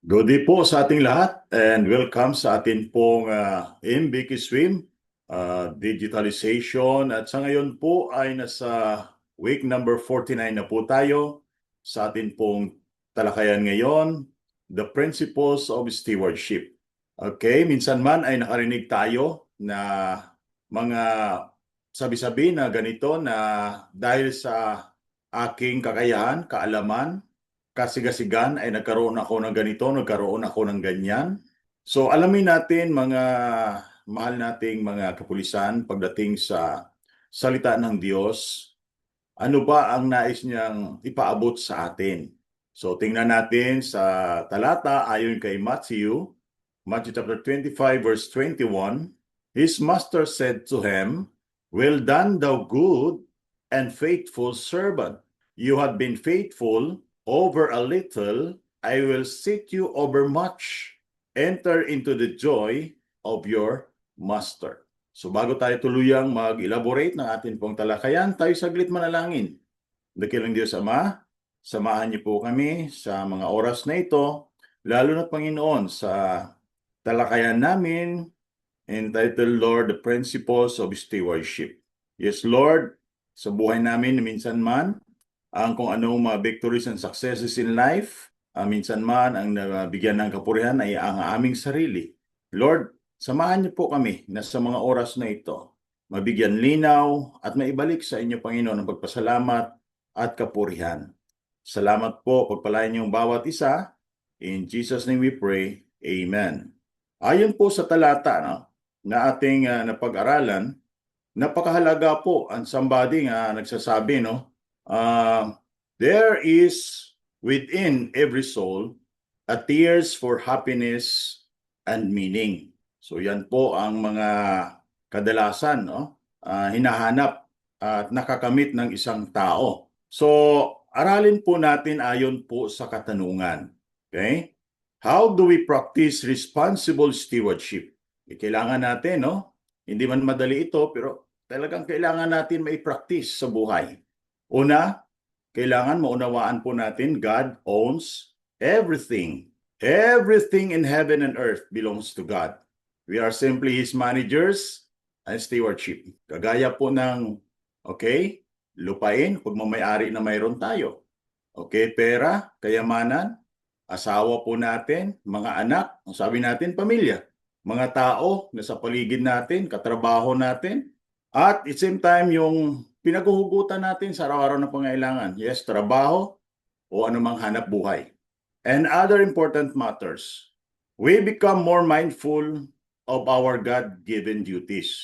Good day po sa ating lahat and welcome sa ating pong MBK Swim digitalization at sa ngayon po ay nasa week number 49 na po tayo sa ating pong talakayan ngayon, the principles of stewardship. Okay, minsan man ay nakarinig tayo na mga sabi-sabi na ganito na dahil sa aking kakayahan, kaalaman, kasigasigan ay nagkaroon ako ng ganito, nagkaroon ako ng ganyan. So alamin natin mga mahal nating mga kapulisan pagdating sa salita ng Diyos, ano ba ang nais niyang ipaabot sa atin. So tingnan natin sa talata ayon kay Matthew chapter 25 verse 21. His master said to him, "Well done, thou good and faithful servant. You have been faithful over a little, I will set you over much. Enter into the joy of your master." So bago tayo tuluyang mag-elaborate ng ating pong talakayan, tayo saglit manalangin. Dakilang Diyos Ama, samahan niyo po kami sa mga oras na ito, lalo na Panginoon sa talakayan namin entitled, Lord, the Principles of Stewardship. Yes, Lord, sa buhay namin na minsan man, ang kung anong mga victories and successes in life, minsan man ang nabigyan ng kapurihan ay ang aming sarili. Lord, samahan niyo po kami na sa mga oras na ito, mabigyan linaw at maibalik sa inyo, Panginoon, ang pagpasalamat at kapurihan. Salamat po, pagpalain niyong bawat isa. In Jesus' name we pray. Amen. Ayon po sa talata na ating napag-aralan, napakahalaga po ang somebody nga nagsasabi, there is within every soul a tears for happiness and meaning. So yan po ang mga kadalasan hinahanap at nakakamit ng isang tao. So aralin po natin ayon po sa katanungan. Okay? How do we practice responsible stewardship? Kailangan natin, hindi man madali ito, pero talagang kailangan natin mai-practice sa buhay. Una, kailangan maunawaan po natin God owns everything. Everything in heaven and earth belongs to God. We are simply His managers and stewardship. Kagaya po ng, lupain, pagmamayari na mayroon tayo. Pera, kayamanan, asawa po natin, mga anak, sabi natin pamilya, mga tao na sa paligid natin, katrabaho natin, at at the same time yung pinaghuhugutan natin sa araw-araw na pangailangan. Yes, trabaho o anumang hanap buhay. And other important matters. We become more mindful of our God-given duties.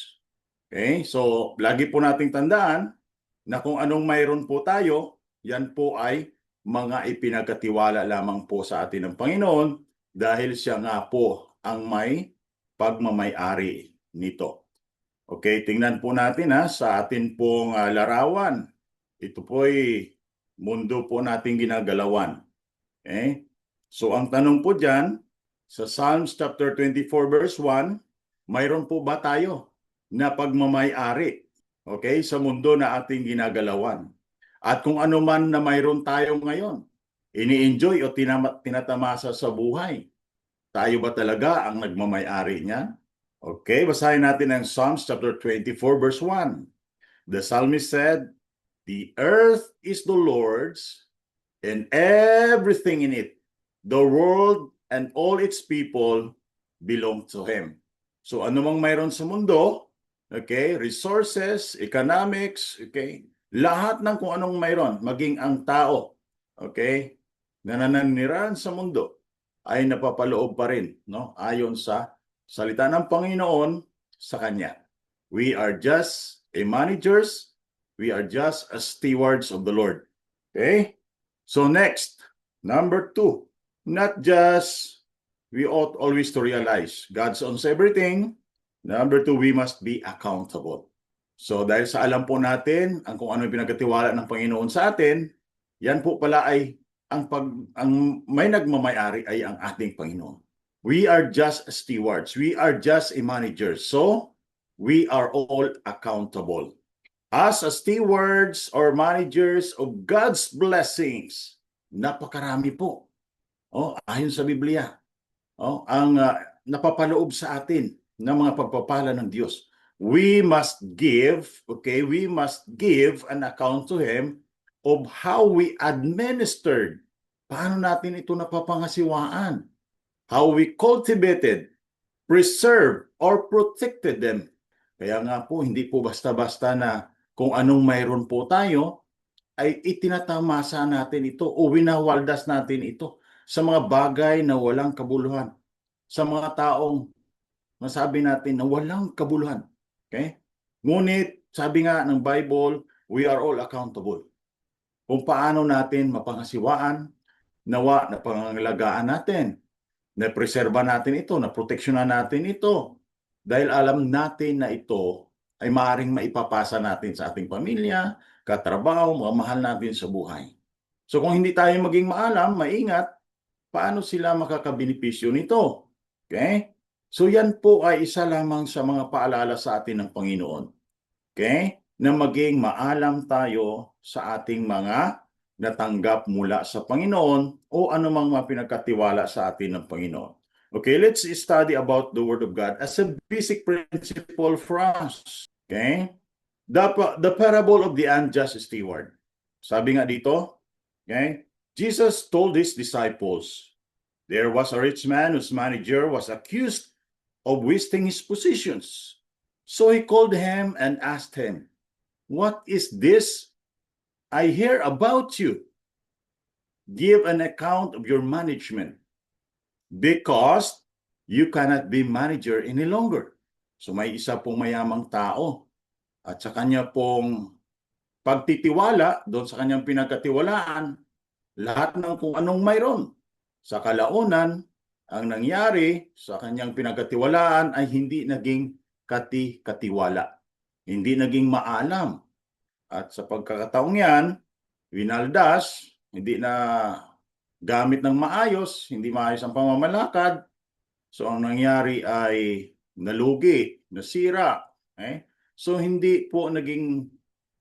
Okay? So, lagi po nating tandaan na kung anong mayroon po tayo, yan po ay mga ipinagkatiwala lamang po sa atin ng Panginoon dahil siya nga po ang may pagmamay-ari nito. Okay, tingnan po natin sa atin pong larawan. Ito po'y mundo po nating ginagalawan. Okay? So ang tanong po dyan, sa Psalms chapter 24 verse 1, mayroon po ba tayo na pagmamay-ari sa mundo na ating ginagalawan? At kung ano man na mayroon tayo ngayon, ini-enjoy o tinatamasa sa buhay, tayo ba talaga ang nagmamay-ari niyan? Okay, basahin natin ang Psalms chapter 24 verse 1. The psalmist said, "The earth is the Lord's and everything in it. The world and all its people belong to Him." So anumang mayroon sa mundo, resources, economics, lahat ng kung anong mayroon, maging ang tao, na nananirahan sa mundo, ay napapaloob pa rin, ayon sa salita ng Panginoon sa Kanya. We are just managers, we are just stewards of the Lord. Okay? So next, number 2, not just we ought always to realize God owns everything. Number 2, we must be accountable. So dahil sa alam po natin ang kung ano yung pinagkatiwala ng Panginoon sa atin, yan po pala ay ang may nagmamay-ari ay ang ating Panginoon. We are just stewards. We are just managers. So we are all accountable. As stewards or managers of God's blessings, napakarami po. Ayon sa Biblia. Ang napapaloob sa atin ng mga pagpapala ng Diyos. We must give, okay, we must give an account to Him of how we administered. Paano natin ito napapangasiwaan? How we cultivated, preserved, or protected them. Kaya nga po, hindi po basta-basta na kung anong mayroon po tayo, ay itinatamasa natin ito o winawaldas natin ito sa mga bagay na walang kabuluhan, sa mga taong masabi natin na walang kabuluhan. Okay? Ngunit, sabi nga ng Bible, we are all accountable. Kung paano natin mapangasiwaan, nawa na pangangalagaan natin, na preserba natin ito, na proteksyonan natin ito. Dahil alam natin na ito ay maaaring maipapasa natin sa ating pamilya, katrabaho, mga mahal natin sa buhay. So kung hindi tayo maging maalam, maingat, paano sila makakabenepisyo nito? Okay? So yan po ay isa lamang sa mga paalala sa atin ng Panginoon. Okay? Na maging maalam tayo sa ating mga natanggap mula sa Panginoon o anumang mapinagkatiwala sa atin ng Panginoon. Okay, let's study about the Word of God as a basic principle for us. Okay? The parable of the unjust steward. Sabi nga dito, okay? Jesus told his disciples, there was a rich man whose manager was accused of wasting his positions. So he called him and asked him, what is this I hear about you? Give an account of your management, because you cannot be manager any longer. So may isa pong mayamang tao at sa kanya pong pagtitiwala doon sa kanyang pinagkatiwalaan, lahat ng kung anong mayroon. Sa kalaunan, ang nangyari sa kanyang pinagkatiwalaan ay hindi naging katiwala. Hindi naging maalam. At sa pagkakataong yan, winaldas, hindi na gamit ng maayos, hindi maayos ang pamamalakad. So ang nangyari ay nalugi, nasira. So hindi po naging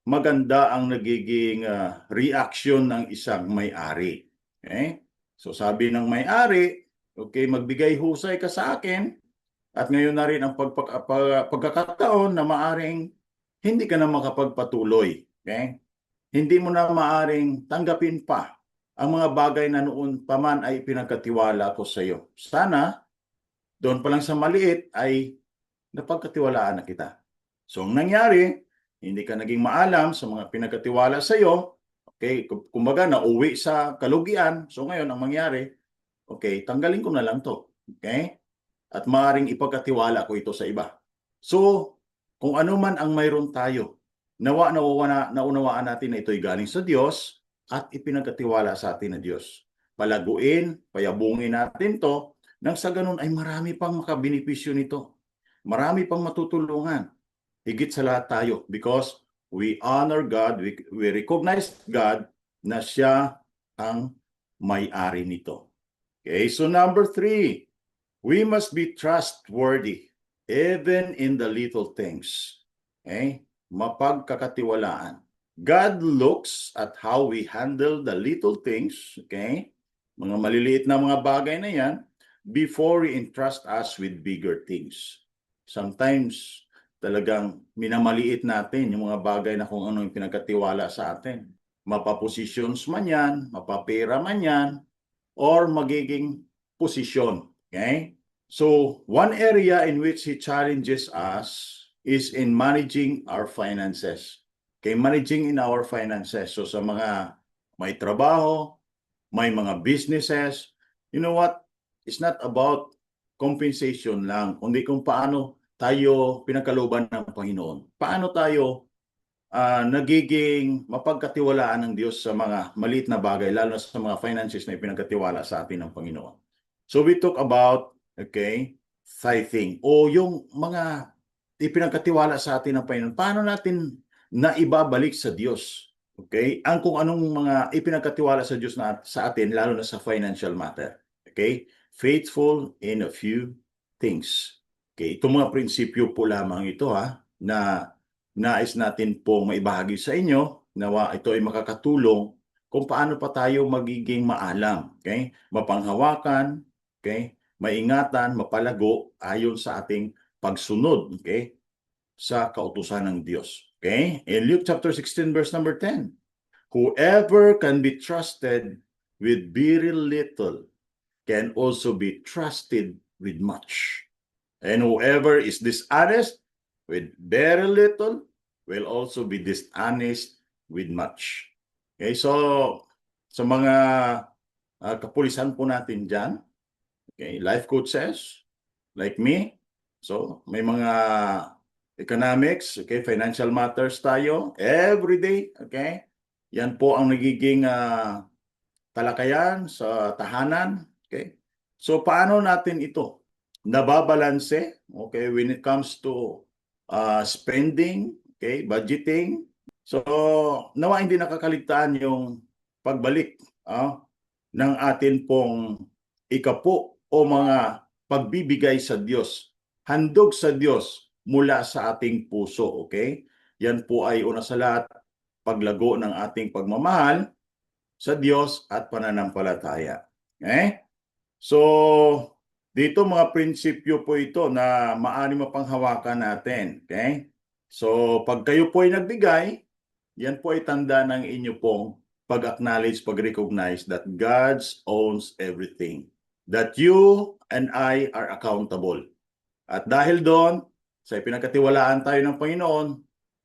maganda ang nagiging reaction ng isang may-ari. Okay? So sabi ng may-ari, okay, magbigay husay ka sa akin at ngayon na rin ang pagkakataon na maaring hindi ka na makapagpatuloy. Okay? Hindi mo na maaring tanggapin pa ang mga bagay na noon pa man ay pinagkatiwala ko sa iyo. Sana, doon pa lang sa maliit ay napagkatiwalaan na kita. So ang nangyari, hindi ka naging maalam sa mga pinagkatiwala sa iyo. Okay, kumbaga nauwi sa kalugian. So ngayon ang mangyari, okay, tanggalin ko na lang to. Okay? At maaaring ipagkatiwala ko ito sa iba. So, kung ano man ang mayroon tayo, naunawaan natin na ito'y galing sa Diyos at ipinagkatiwala sa atin ng Diyos. Palaguin, payabungin natin to, nang sa ganun ay marami pang makabenepisyo nito. Marami pang matutulungan. Higit sa lahat tayo because we honor God, we recognize God na siya ang may-ari nito. Okay, so number 3, we must be trustworthy even in the little things. Okay? Mapagkakatiwalaan. God looks at how we handle the little things, okay? Mga maliliit na mga bagay na yan, before He entrust us with bigger things. Sometimes, talagang minamaliit natin yung mga bagay na kung ano yung pinagkatiwala sa atin. Mapapositions man yan, mapapera man yan, or magiging posisyon. Okay? So, one area in which He challenges us is in managing our finances. Okay, managing in our finances. So, sa mga may trabaho, may mga businesses, you know what? It's not about compensation lang, kundi kung paano tayo pinagkalooban ng Panginoon. Paano tayo nagiging mapagkatiwalaan ng Diyos sa mga maliit na bagay, lalo sa mga finances na ipinagkatiwala sa atin ng Panginoon. So we talk about, okay, tithing o yung mga ipinagkatiwala sa atin ng Panginoon. Paano natin naibabalik sa Diyos? Okay? Ang kung anong mga ipinagkatiwala sa Diyos sa atin, lalo na sa financial matter. Okay? Faithful in a few things. Okay? Itong mga prinsipyo po lamang ito na nais natin pong maibahagi sa inyo. Nawa ito ay makakatulong kung paano pa tayo magiging maalam, okay? Mapanghawakan, okay? Maingatan, mapalago ayon sa ating pagsunod, okay? Sa kautusan ng Diyos. Okay? In Luke chapter 16 verse number 10, whoever can be trusted with very little can also be trusted with much. And whoever is dishonest with very little will also be dishonest with much. Okay, so sa mga kapulisan po natin dyan, okay, life coaches like me, so may mga economics, okay, financial matters tayo every day, okay? Yan po ang nagiging talakayan sa tahanan, okay? So paano natin ito nababalanse, okay, when it comes to spending, okay, budgeting. So nawa hindi nakakaligtaan yung pagbalik ng atin pong ikapo o mga pagbibigay sa Diyos, handog sa Diyos mula sa ating puso, okay? Yan po ay una sa lahat, paglago ng ating pagmamahal sa Diyos at pananampalataya. Okay? So, dito mga prinsipyo po ito na maaari mapanghawakan natin. Okay? So, pag kayo po ay nagbigay, yan po ay tanda ng inyo pong pag-acknowledge, pag-recognize that God owns everything. That you and I are accountable. At dahil doon, sa ipinagkatiwalaan tayo ng Panginoon,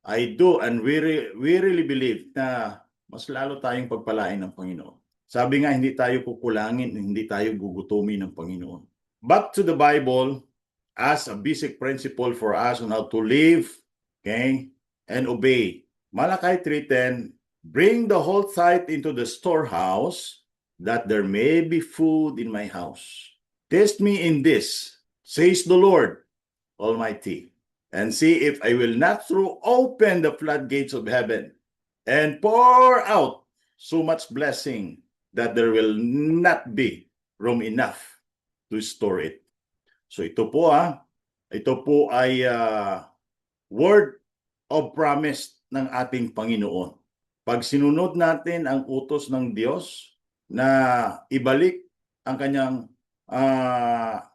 I do and we really believe na mas lalo tayong pagpalain ng Panginoon. Sabi nga, hindi tayo kukulangin, hindi tayo gugutumin ng Panginoon. Back to the Bible as a basic principle for us on how to live, okay, and obey. Malachi 3:10, bring the whole tithe into the storehouse, that there may be food in my house. Test me in this, says the Lord Almighty, and see if I will not throw open the floodgates of heaven and pour out so much blessing that there will not be room enough to store it. So ito po ito po ay word of promise ng ating Panginoon. Pag sinunod natin ang utos ng Diyos na ibalik ang kanyang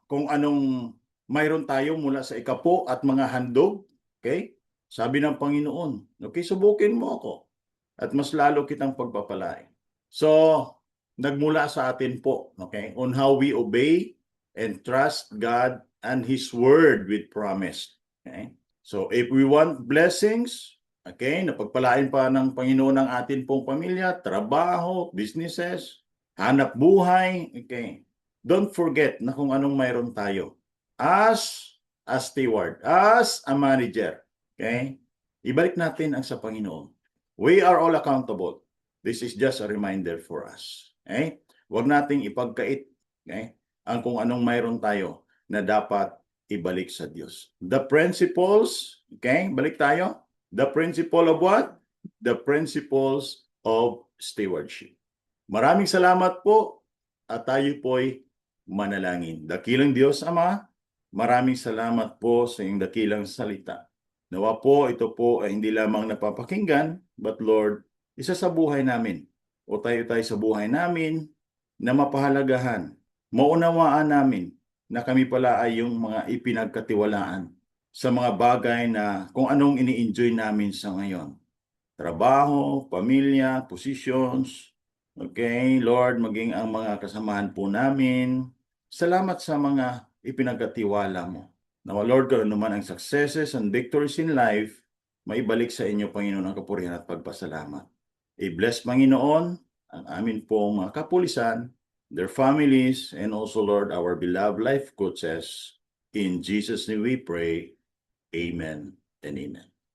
kung anong mayroon tayo mula sa ikapo at mga handog, okay? Sabi ng Panginoon, okay, subukin mo ako at mas lalo kitang pagpapalain. So, nagmula sa atin po, okay, on how we obey and trust God and His Word with promise. Okay? So, if we want blessings, okay, napagpalain pa ng Panginoon ang atin pong pamilya, trabaho, businesses, hanap buhay, okay, don't forget na kung anong mayroon tayo. As a steward, as a manager, okay, ibalik natin ang sa Panginoon. We are all accountable. This is just a reminder for us. Okay? Huwag nating ipagkait, okay, ang kung anong mayroon tayo na dapat ibalik sa Diyos. The principles, okay, balik tayo. The principle of what? The principles of stewardship. Maraming salamat po at tayo po'y manalangin. Dakilang Diyos Ama, maraming salamat po sa iyong dakilang salita. Nawa po, ito po ay hindi lamang napapakinggan, but Lord, isa sa buhay namin o tayo sa buhay namin na mapahalagahan, maunawaan namin na kami pala ay yung mga ipinagkatiwalaan sa mga bagay na kung anong ini-enjoy namin sa ngayon. Trabaho, pamilya, positions, okay, Lord, maging ang mga kasamahan po namin. Salamat sa mga ipinagkatiwala mo. Now, Lord, kung ano man ang successes and victories in life, maibalik sa inyo, Panginoon, ang kapurihan at pagpasalamat. I-bless, Panginoon, ang amin pong mga kapulisan, their families, and also, Lord, our beloved life coaches. In Jesus' name we pray. Amen and amen.